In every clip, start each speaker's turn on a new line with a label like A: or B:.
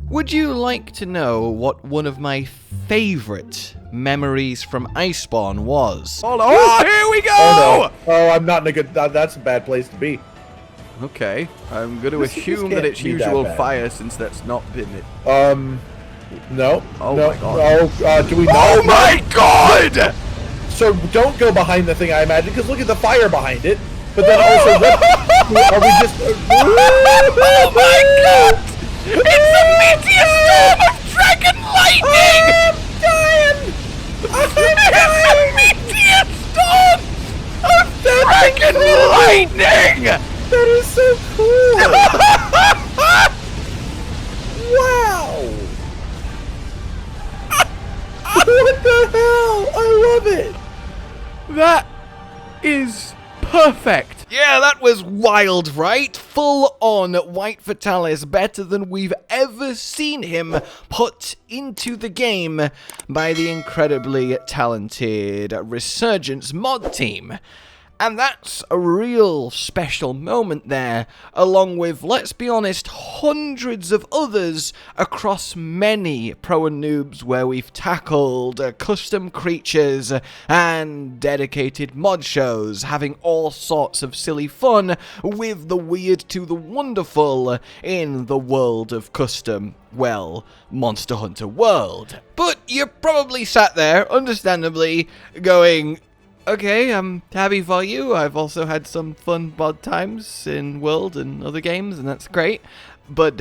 A: Would you like to know what one of my favorite memories from Iceborne was?
B: Hold on. Oh, here we go!
C: Oh, no. Oh, I'm not in a good... That's a bad place to be.
B: Okay, I'm going to assume that it's usual fire since that's not been it.
C: No.
B: Oh
C: no,
B: my god.
C: Oh, do we know?
B: Oh my god!
C: So don't go behind the thing, I imagine, because look at the fire behind it. But then also, are we just...
B: Oh my god! It's a meteor storm of dragon lightning!
C: I'm dying!
B: It's a meteor storm of dragon lightning!
C: That is so cool! Wow! What the hell? I love it!
B: That is perfect!
A: Yeah, that was wild, right? Full on White Fatalis, better than we've ever seen him put into the game by the incredibly talented Resurgence mod team. And that's a real special moment there, along with, let's be honest, hundreds of others across many Pro and Noobs where we've tackled custom creatures and dedicated mod shows, having all sorts of silly fun with the weird to the wonderful in the world of custom, well, Monster Hunter world. But you're probably sat there, understandably, going... Okay, I'm happy for you. I've also had some fun mod times in World and other games, and that's great. But,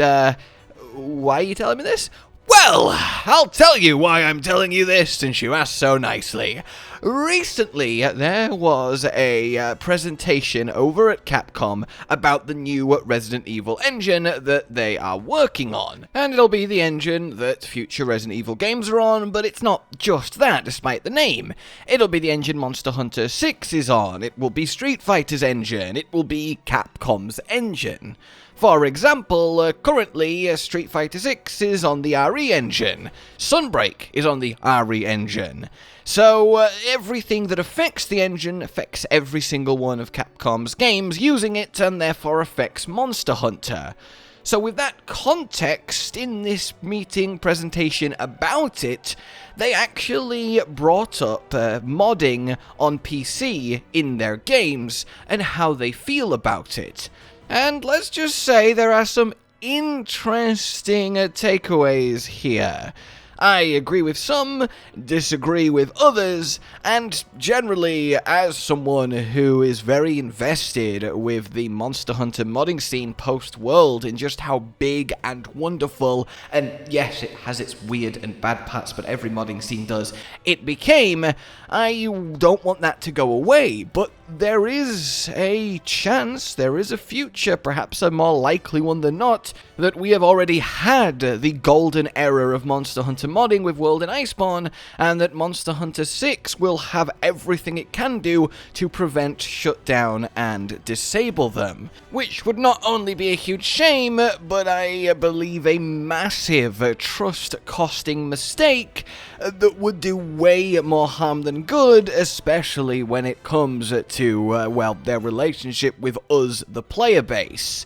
A: why are you telling me this? Well, I'll tell you why I'm telling you this, since you asked so nicely. Recently, there was a presentation over at Capcom about the new Resident Evil engine that they are working on. And it'll be the engine that future Resident Evil games are on, but it's not just that, despite the name. It'll be the engine Monster Hunter 6 is on, it will be Street Fighter's engine, it will be Capcom's engine. For example, currently Street Fighter 6 is on the RE engine, Sunbreak is on the RE engine. So everything that affects the engine affects every single one of Capcom's games using it, and therefore affects Monster Hunter. So with that context, in this meeting presentation about it, they actually brought up modding on PC in their games, and how they feel about it. And let's just say there are some interesting takeaways here. I agree with some, disagree with others, and generally, as someone who is very invested with the Monster Hunter modding scene post-World in just how big and wonderful, and yes, it has its weird and bad parts, but every modding scene does, it became, I don't want that to go away, but there is a chance, there is a future, perhaps a more likely one than not, that we have already had the golden era of Monster Hunter modding with World and Iceborne, and that Monster Hunter 6 will have everything it can do to prevent, shut down, and disable them. Which would not only be a huge shame, but I believe a massive trust-costing mistake that would do way more harm than good, especially when it comes to, well, their relationship with us, the player base.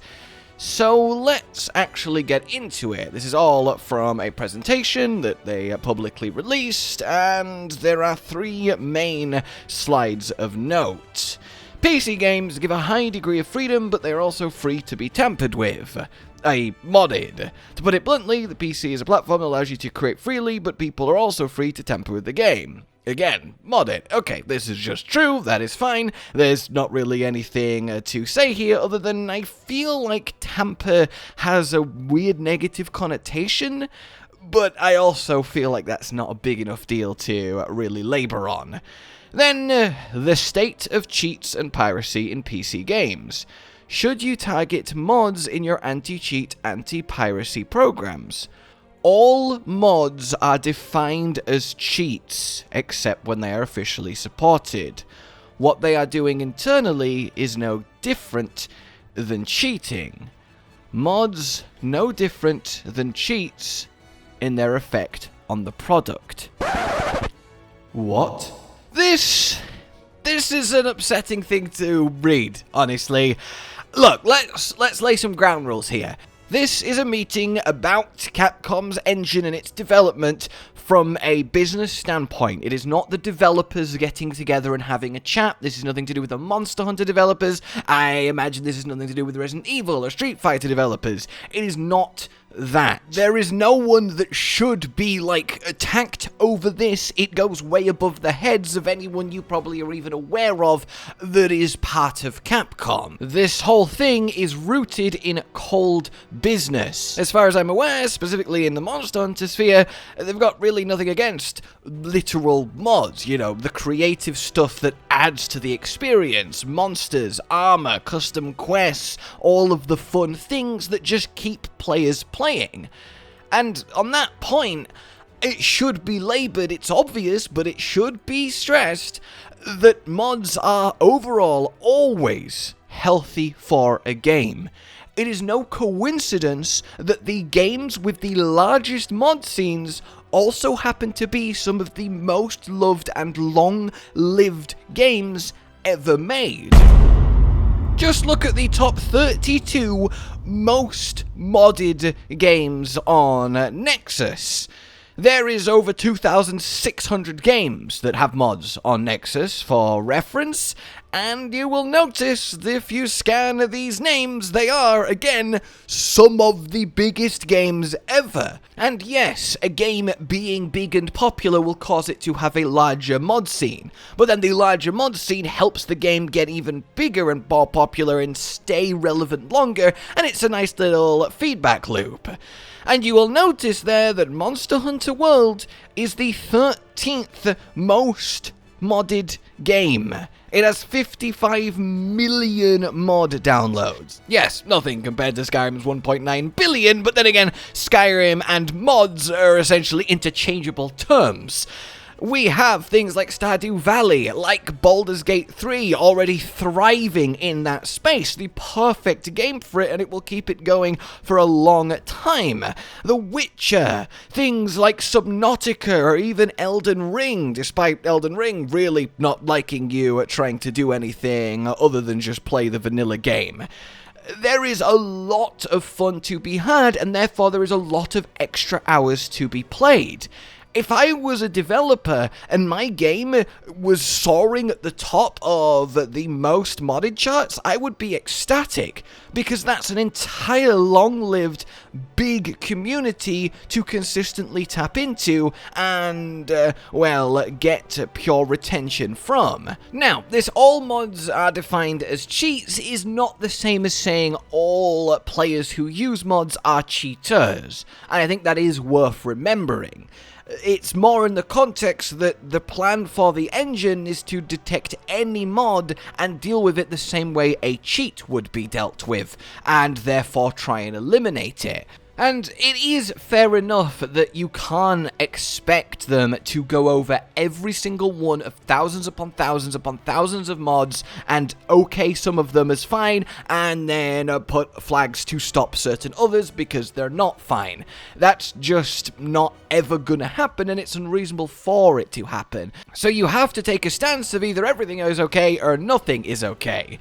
A: So let's actually get into it. This is all from a presentation that they publicly released, and there are 3 main slides of note. PC games give a high degree of freedom, but they are also free to be tampered with. Modded. To put it bluntly, the PC is a platform that allows you to create freely, but people are also free to tamper with the game. Again, modded. Okay, this is just true, that is fine. There's not really anything to say here other than I feel like tamper has a weird negative connotation, but I also feel like that's not a big enough deal to really labor on. Then, the state of cheats and piracy in PC games. Should you target mods in your anti-cheat, anti-piracy programs? All mods are defined as cheats, except when they are officially supported. What they are doing internally is no different than cheating. Mods no different than cheats in their effect on the product. What? This is an upsetting thing to read, honestly. Look, let's lay some ground rules here. This is a meeting about Capcom's engine and its development from a business standpoint. It is not the developers getting together and having a chat. This is nothing to do with the Monster Hunter developers. I imagine this is nothing to do with Resident Evil or Street Fighter developers. It is not that. There is no one that should be, like, attacked over this. It goes way above the heads of anyone you probably are even aware of that is part of Capcom. This whole thing is rooted in cold business. As far as I'm aware, specifically in the Monster Hunter sphere, they've got really nothing against literal mods, you know, the creative stuff that adds to the experience, monsters, armor, custom quests, all of the fun things that just keep players playing. And on that point, it should be labored, it's obvious, but it should be stressed that mods are overall always healthy for a game. It is no coincidence that the games with the largest mod scenes also happen to be some of the most loved and long-lived games ever made. Just look at the top 32 most modded games on Nexus. There is over 2,600 games that have mods on Nexus for reference, and you will notice that if you scan these names, they are, again, some of the biggest games ever. And yes, a game being big and popular will cause it to have a larger mod scene, but then the larger mod scene helps the game get even bigger and more popular and stay relevant longer, and it's a nice little feedback loop. And you will notice there that Monster Hunter World is the 13th most modded game. It has 55 million mod downloads. Yes, nothing compared to Skyrim's 1.9 billion, but then again, Skyrim and mods are essentially interchangeable terms. We have things like Stardew Valley, like Baldur's Gate 3, already thriving in that space. The perfect game for it, and it will keep it going for a long time. The Witcher, things like Subnautica, or even Elden Ring, despite Elden Ring really not liking you trying to do anything other than just play the vanilla game. There is a lot of fun to be had, and therefore there is a lot of extra hours to be played. If I was a developer and my game was soaring at the top of the most modded charts, I would be ecstatic, because that's an entire long-lived, big community to consistently tap into and, well, get pure retention from. Now, this all mods are defined as cheats is not the same as saying all players who use mods are cheaters, and I think that is worth remembering. It's more in the context that the plan for the engine is to detect any mod and deal with it the same way a cheat would be dealt with, and therefore try and eliminate it. And it is fair enough that you can't expect them to go over every single one of thousands upon thousands of mods and okay some of them as fine, and then put flags to stop certain others because they're not fine. That's just not ever gonna happen, and it's unreasonable for it to happen. So you have to take a stance of either everything is okay or nothing is okay.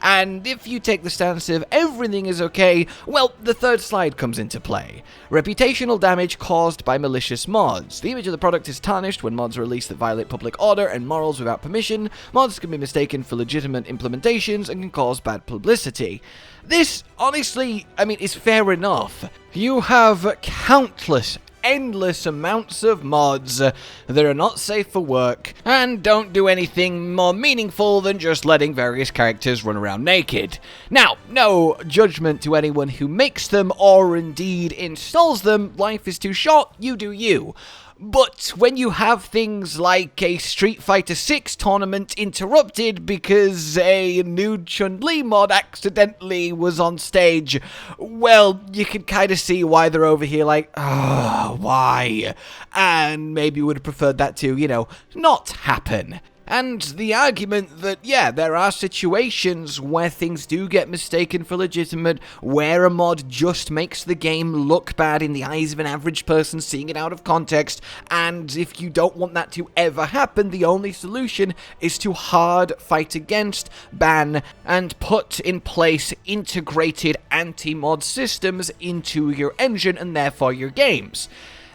A: And if you take the stance of everything is okay, well, the third slide comes into play. Reputational damage caused by malicious mods. The image of the product is tarnished when mods are released that violate public order and morals without permission. Mods can be mistaken for legitimate implementations and can cause bad publicity. This, honestly, I mean, is fair enough. You have countless endless amounts of mods that are not safe for work and don't do anything more meaningful than just letting various characters run around naked. Now, no judgment to anyone who makes them or indeed installs them. Life is too short, you do you. But when you have things like a Street Fighter 6 tournament interrupted because a nude Chun-Li mod accidentally was on stage, well, you can kind of see why they're over here like, why? And maybe would have preferred that to, you know, not happen. And the argument that, yeah, there are situations where things do get mistaken for legitimate, where a mod just makes the game look bad in the eyes of an average person seeing it out of context, and if you don't want that to ever happen, the only solution is to hard fight against, ban, and put in place integrated anti-mod systems into your engine and therefore your games.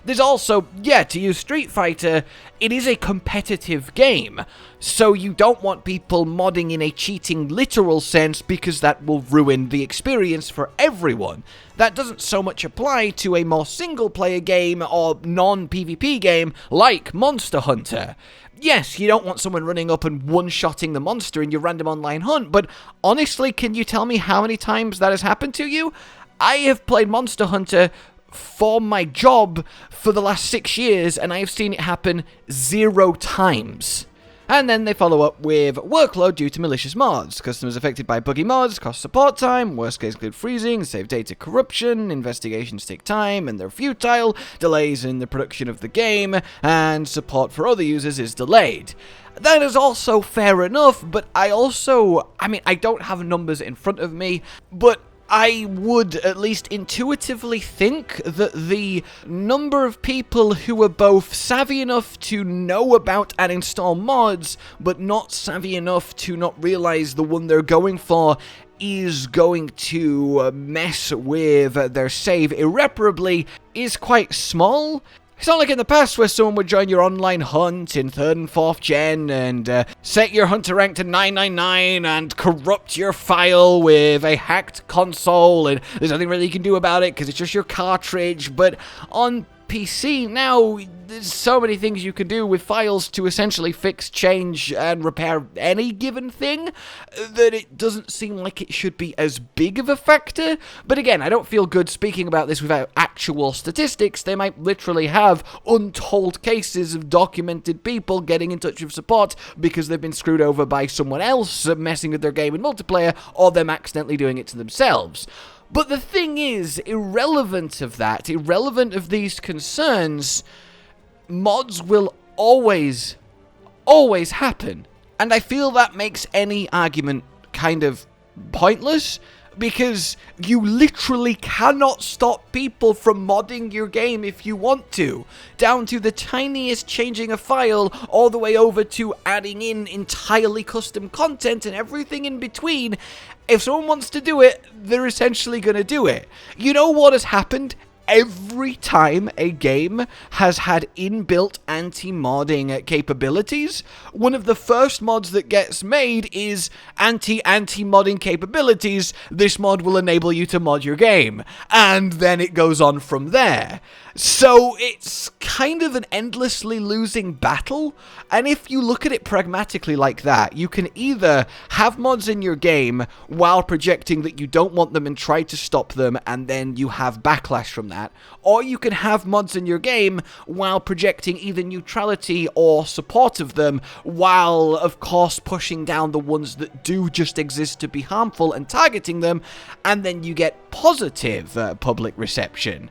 A: There's also, yeah, to use Street Fighter, it is a competitive game, so you don't want people modding in a cheating literal sense because that will ruin the experience for everyone. That doesn't so much apply to a more single-player game or non-PvP game like Monster Hunter. Yes, you don't want someone running up and one-shotting the monster in your random online hunt, but honestly, can you tell me how many times that has happened to you? I have played Monster Hunter for my job for the last 6 years, and I have seen it happen 0 times. And then they follow up with workload due to malicious mods, customers affected by buggy mods, cost support time, worst case include freezing, save data corruption, investigations take time and they're futile, delays in the production of the game, and support for other users is delayed. That is also fair enough, but I don't have numbers in front of me, but I would at least intuitively think that the number of people who are both savvy enough to know about and install mods, but not savvy enough to not realize the one they're going for is going to mess with their save irreparably is quite small. It's not like in the past where someone would join your online hunt in 3rd and 4th gen and set your hunter rank to 999 and corrupt your file with a hacked console, and there's nothing really you can do about it because it's just your cartridge. But on PC now, there's so many things you can do with files to essentially fix, change, and repair any given thing that it doesn't seem like it should be as big of a factor. But again, I don't feel good speaking about this without actual statistics. They might literally have untold cases of documented people getting in touch with support because they've been screwed over by someone else messing with their game in multiplayer, or them accidentally doing it to themselves. But the thing is, irrelevant of these concerns, mods will always happen. And I feel that makes any argument kind of pointless, because you literally cannot stop people from modding your game if you want to, down to the tiniest changing a file, all the way over to adding in entirely custom content and everything in between. If someone wants to do it, they're essentially going to do it. You know what has happened? Every time a game has had inbuilt anti-modding capabilities, one of the first mods that gets made is anti-modding capabilities. This mod will enable you to mod your game. And then it goes on from there. So it's kind of an endlessly losing battle, and if you look at it pragmatically like that, you can either have mods in your game while projecting that you don't want them and try to stop them, and then you have backlash from that, or you can have mods in your game while projecting either neutrality or support of them, while of course pushing down the ones that do just exist to be harmful and targeting them, and then you get positive public reception.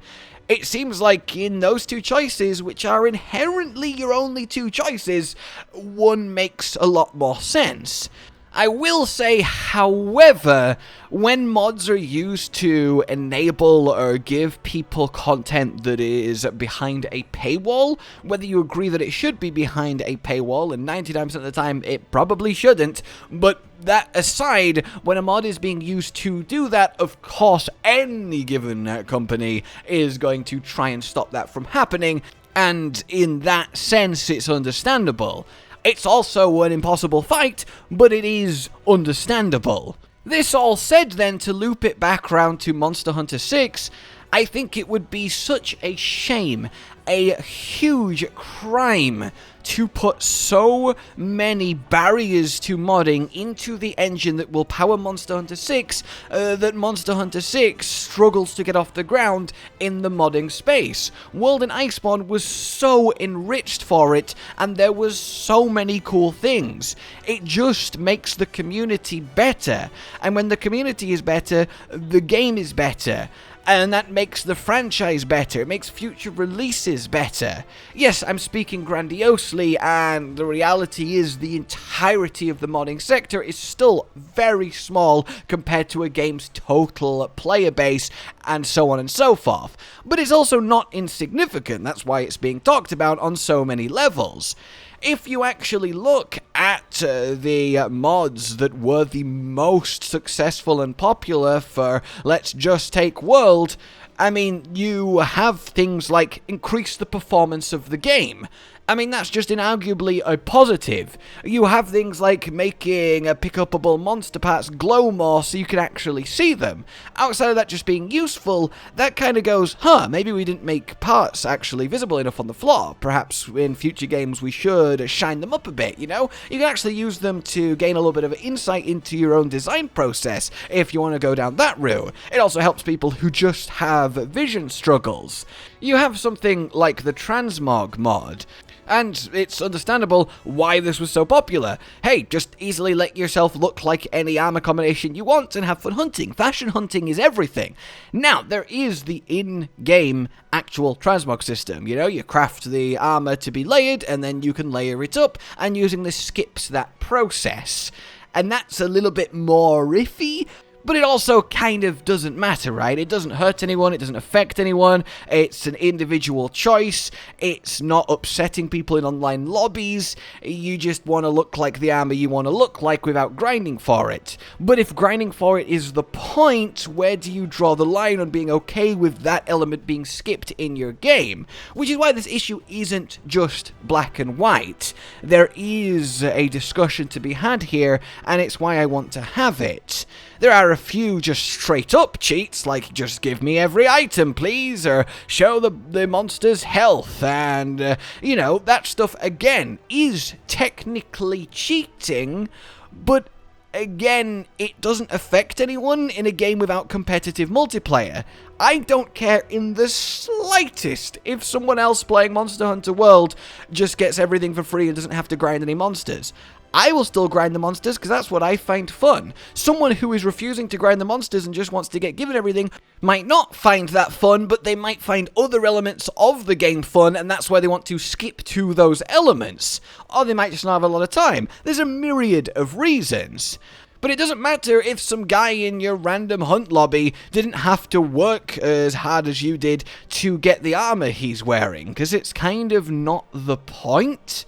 A: It seems like in those two choices, which are inherently your only two choices, one makes a lot more sense. I will say, however, when mods are used to enable or give people content that is behind a paywall, whether you agree that it should be behind a paywall, and 99% of the time it probably shouldn't, but that aside, when a mod is being used to do that, of course any given company is going to try and stop that from happening, and in that sense it's understandable. It's also an impossible fight, but it is understandable. This all said then, to loop it back around to Monster Hunter 6, I think it would be such a shame, a huge crime, to put so many barriers to modding into the engine that will power Monster Hunter 6, that Monster Hunter 6 struggles to get off the ground in the modding space. World and Iceborne was so enriched for it, and there was so many cool things. It just makes the community better, and when the community is better, the game is better. and that makes the franchise better, it makes future releases better. Yes, I'm speaking grandiosely, and the reality is the entirety of the modding sector is still very small compared to a game's total player base, and so on and so forth. But it's also not insignificant, that's why it's being talked about on so many levels. If you actually look at the mods that were the most successful and popular for, let's just take World, I mean, you have things like increase the performance of the game. I mean, that's just inarguably a positive. You have things like making pick-upable monster parts glow more so you can actually see them. Outside of that just being useful, that kind of goes, maybe we didn't make parts actually visible enough on the floor. Perhaps in future games we should shine them up a bit, you know? You can actually use them to gain a little bit of insight into your own design process if you want to go down that route. It also helps people who just have vision struggles. You have something like the Transmog mod, and it's understandable why this was so popular. Hey, just easily let yourself look like any armor combination you want and have fun hunting. Fashion hunting is everything. Now, there is the in-game actual transmog system. You know, you craft the armor to be layered, and then you can layer it up, and using this skips that process. And that's a little bit more iffy, but it also kind of doesn't matter, right? It doesn't hurt anyone, it doesn't affect anyone, it's an individual choice, it's not upsetting people in online lobbies, you just want to look like the armor you want to look like without grinding for it. But if grinding for it is the point, where do you draw the line on being okay with that element being skipped in your game? Which is why this issue isn't just black and white. There is a discussion to be had here, and it's why I want to have it. There are a few just straight up cheats, like just give me every item please, or show the monster's health, and you know, that stuff again is technically cheating, but again, it doesn't affect anyone in a game without competitive multiplayer. I don't care in the slightest if someone else playing Monster Hunter World just gets everything for free and doesn't have to grind any monsters. I will still grind the monsters because that's what I find fun. Someone who is refusing to grind the monsters and just wants to get given everything might not find that fun, but they might find other elements of the game fun, and that's why they want to skip to those elements. Or they might just not have a lot of time. There's a myriad of reasons. But it doesn't matter if some guy in your random hunt lobby didn't have to work as hard as you did to get the armor he's wearing, because it's kind of not the point.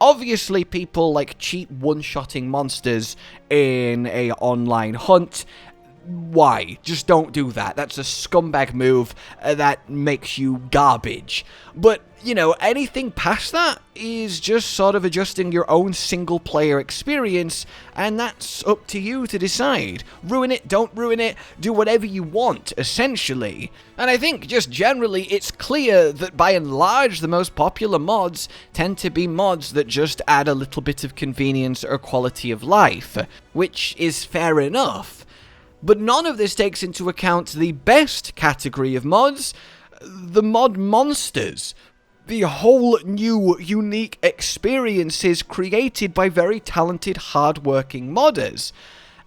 A: Obviously, people like cheap one-shotting monsters in a online hunt. Why? Just don't do that. That's a scumbag move that makes you garbage. But, you know, anything past that is just sort of adjusting your own single-player experience, and that's up to you to decide. Ruin it, don't ruin it, do whatever you want, essentially. And I think, just generally, it's clear that by and large, the most popular mods tend to be mods that just add a little bit of convenience or quality of life, which is fair enough. But none of this takes into account the best category of mods, the mod monsters. The whole new, unique experiences created by very talented, hard-working modders.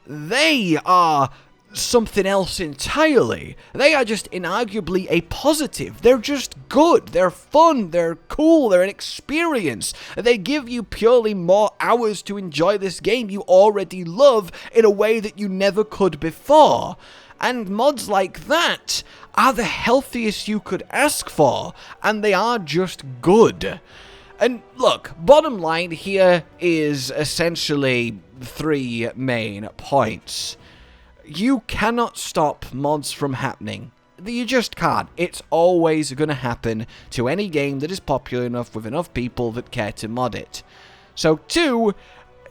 A: They are something else entirely. They are just inarguably a positive. They're just good. They're fun. They're cool. They're an experience. They give you purely more hours to enjoy this game you already love in a way that you never could before. And mods like that are the healthiest you could ask for, and they are just good. And look, bottom line here is essentially 3 main points. You cannot stop mods from happening. You just can't. It's always going to happen to any game that is popular enough with enough people that care to mod it. So 2,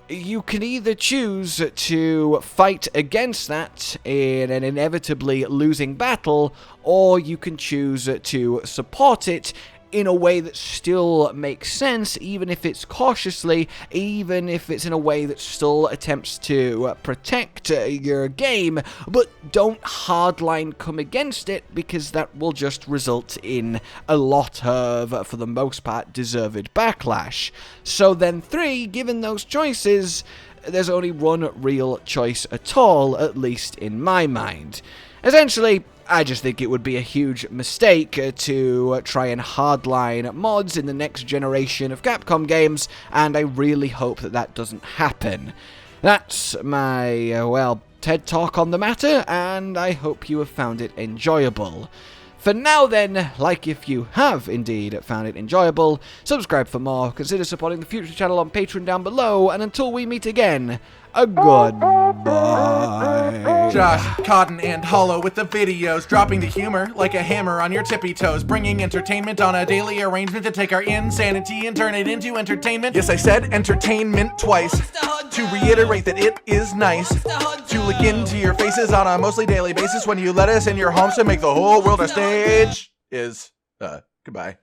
A: you can either choose to fight against that in an inevitably losing battle, or you can choose to support it in a way that still makes sense, even if it's cautiously, even if it's in a way that still attempts to protect your game, but don't hardline come against it, because that will just result in a lot of, for the most part, deserved backlash. So then 3, given those choices, there's only one real choice at all, at least in my mind. Essentially, I just think it would be a huge mistake to try and hardline mods in the next generation of Capcom games, and I really hope that that doesn't happen. That's my, well, TED Talk on the matter, and I hope you have found it enjoyable. For now then, like if you have indeed found it enjoyable, subscribe for more, consider supporting the future channel on Patreon down below, and until we meet again, a goodbye.
B: Josh, Cotton, and Hollow with the videos, dropping the humor like a hammer on your tippy toes, bringing entertainment on a daily arrangement to take our insanity and turn it into entertainment. Yes, I said entertainment twice, to reiterate that it is nice to look into your faces on a mostly daily basis when you let us in your homes to make the whole world a stage. Goodbye.